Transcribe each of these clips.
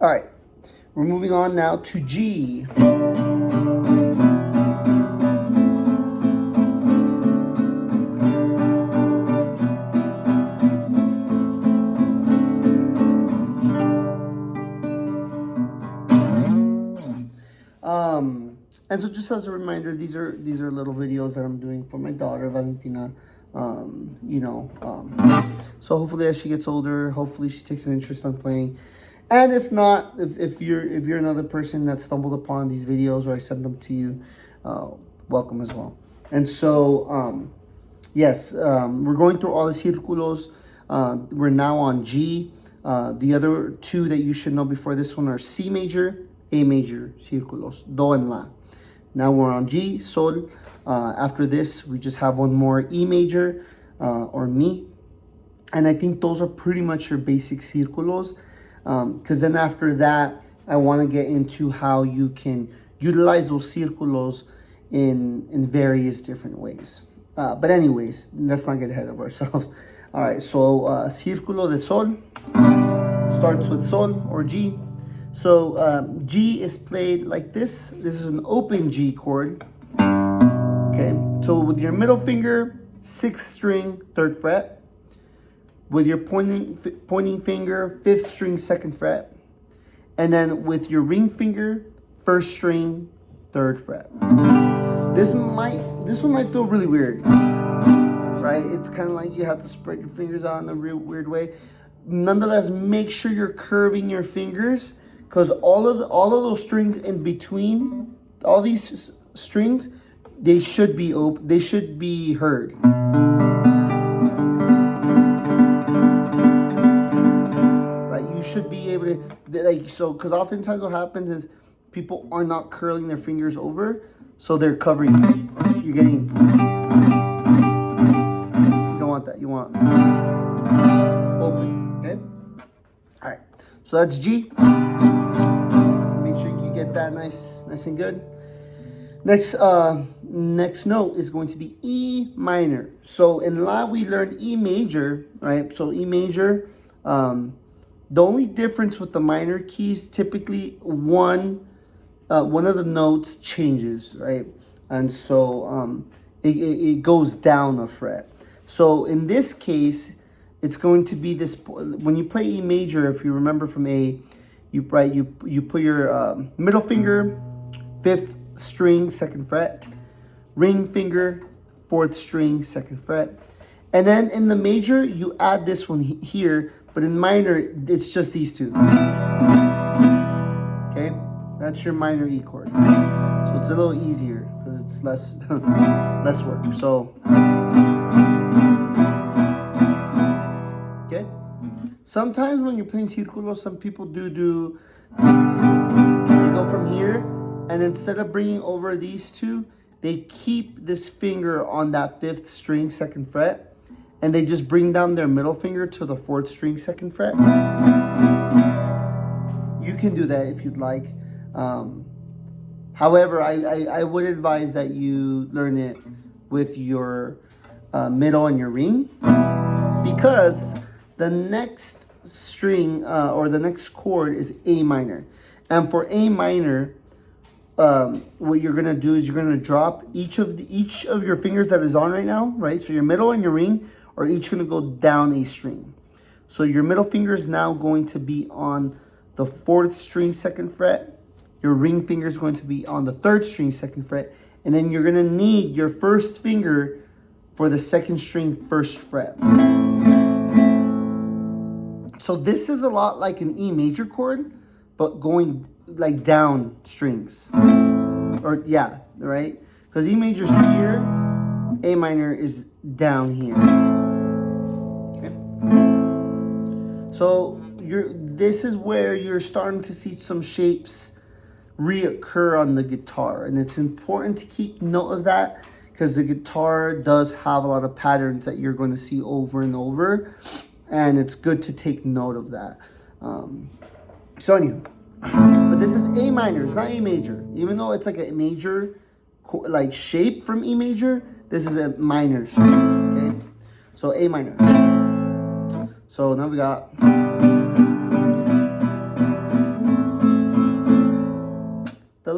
All right, we're moving on now to G. And so just as a reminder, these are little videos that I'm doing for my daughter Valentina. So hopefully as she gets older, hopefully she takes an interest in playing. And if not, if you're another person that stumbled upon these videos or I sent them to you, welcome as well. And so yes, we're going through all the círculos. We're now on G. The other two that you should know before this one are C major, A major círculos, Do and La. Now we're on G, Sol. After this, we just have one more E major or Mi. And I think those are pretty much your basic círculos. Because then after that, I want to get into how you can utilize those círculos in various different ways. But anyways, let's not get ahead of ourselves. All right, so Círculo de Sol starts with Sol or G. So G is played like this. This is an open G chord. Okay, so with your middle finger, 6th string, 3rd fret. With your pointing finger, 5th string, 2nd fret. And then with your ring finger, 1st string, 3rd fret. This one might feel really weird, right? It's kind of like you have to spread your fingers out in a real weird way. Nonetheless, make sure you're curving your fingers, because all of those strings in between, all these strings, they should be open. They should be heard. Right? You should be able to because oftentimes what happens is people are not curling their fingers over, so they're covering. You're getting. You don't want that. You want open. Okay. All right. So that's G. Make sure you get that nice and good. Next note is going to be E minor. So in La we learned E major, right? So E major. The only difference with the minor keys, typically one of the notes changes, right? And so it goes down a fret. So in this case, it's going to be this. When you play E major, if you remember from A, you put your middle finger, 5th string, 2nd fret, ring finger, 4th string, 2nd fret, and then in the major you add this one here, but in minor it's just these two. Okay, that's your minor E chord. So it's a little easier because it's less less work. So okay. Sometimes when you're playing círculos, some people do you go from here, and instead of bringing over these two, they keep this finger on that 5th string, 2nd fret, and they just bring down their middle finger to the 4th string, 2nd fret. You can do that if you'd like. However, I would advise that you learn it with your middle and your ring, because the next string or the next chord is A minor. And for A minor, what you're gonna do is you're gonna drop each of your fingers that is on right now, right? So your middle and your ring are each gonna go down a string. So your middle finger is now going to be on the 4th string, 2nd fret. Your ring finger is going to be on the 3rd string, 2nd fret, and then you're gonna need your 1st finger for the 2nd string, 1st fret. So this is a lot like an E major chord, but going like down strings. Or yeah, right? Because E major is here, A minor is down here. Okay. So this is where you're starting to see some shapes reoccur on the guitar, and it's important to keep note of that, because the guitar does have a lot of patterns that you're going to see over and over, and it's good to take note of that. So anyway, but this is A minor, it's not A major. Even though it's like a major like shape from E major, this is a minor shape, okay? So A minor. So now we got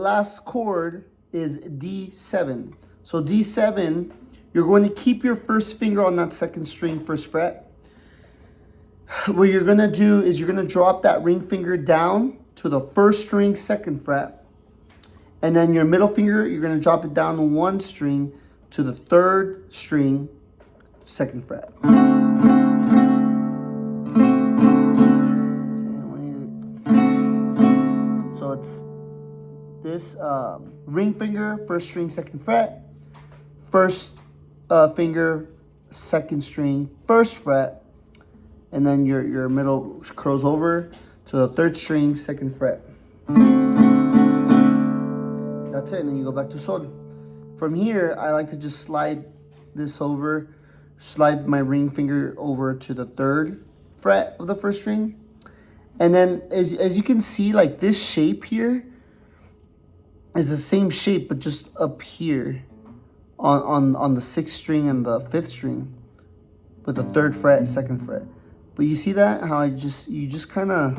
last chord is D7. So D7, you're going to keep your first finger on that second string, first fret. What you're going to do is you're going to drop that ring finger down to the first string, second fret. And then your middle finger, you're going to drop it down one string to the third string, second fret. So it's this ring finger, first string, second fret, first finger, second string, first fret, and then your middle curls over to the third string, second fret. That's it, and then you go back to Sol. From here, I like to just slide this over, slide my ring finger over to the third fret of the first string. And then as you can see, like this shape here is the same shape, but just up here on the sixth string and the fifth string with the third fret, second fret. But you see that? How you just kind of...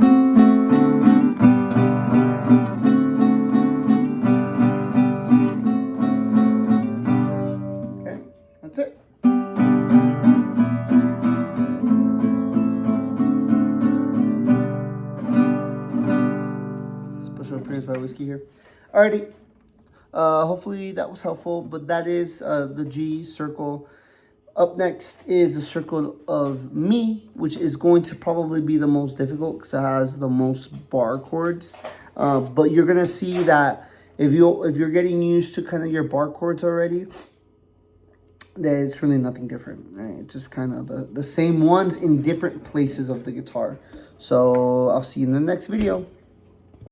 Okay, that's it. Special appearance by Whiskey here. Alrighty. Hopefully that was helpful, but that is the G circle. Up next is the circle of Mi, which is going to probably be the most difficult because it has the most bar chords. But you're gonna see that if you're getting used to kind of your bar chords already, then it's really nothing different. Right? It's just kind of the same ones in different places of the guitar. So I'll see you in the next video.